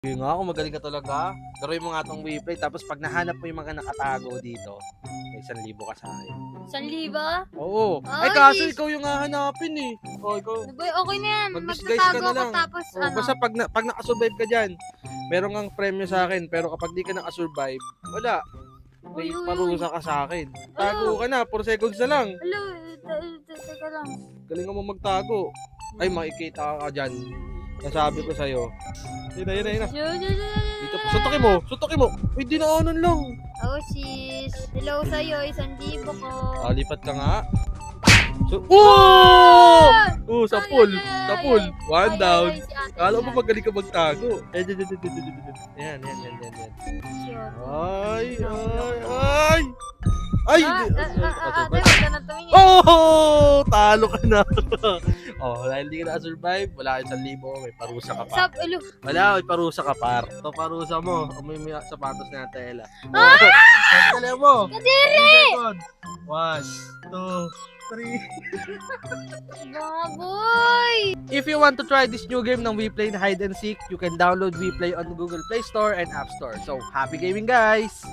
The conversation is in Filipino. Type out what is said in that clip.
Yun nga, kung magaling ka talaga, laruin mo nga itong WePlay, tapos pag nahanap mo yung mga nakatago dito, may 1,000 ka sa akin. 1,000? Oo. Ay, Ay, kaso ikaw yung hahanapin eh. O, ikaw. Boy, okay na yan. Mag-disguise ka Magtatago na ako lang. tapos Oh, basta pag nakasurvive ka dyan, meron kang premyo sa akin. Pero kapag di ka nakasurvive, wala. May Uy, uy, parusa ka sa akin. Tago ka na, 4 seconds na lang. Hello, teka lang. Galingan mo magtago. Ay, makikita ka dyan. Nasabi ko sa'yo. Yun na. Dito, suntokin mo. Uy, dinaanan lang. Oh, sis. Hello sa'yo, 1,000 ko. Lipat ka nga. Oh! Oh, sa pool. One down. Kala mo magaling ka magtago. Yan. Ay! Oh! Talo ka na. Oh, dahil hindi ka na-survive, wala kang 1,000, may parusa ka pa. Sab, hello. Wala, may parusa ka par. Ito parusa mo. Amoy mo yung sapatos na tela. Kaya mo. Kadiri! 1, 2, 3. Baboy! If you want to try this new game ng WePlay na hide and seek, you can download WePlay on Google Play Store and App Store. So, happy gaming guys!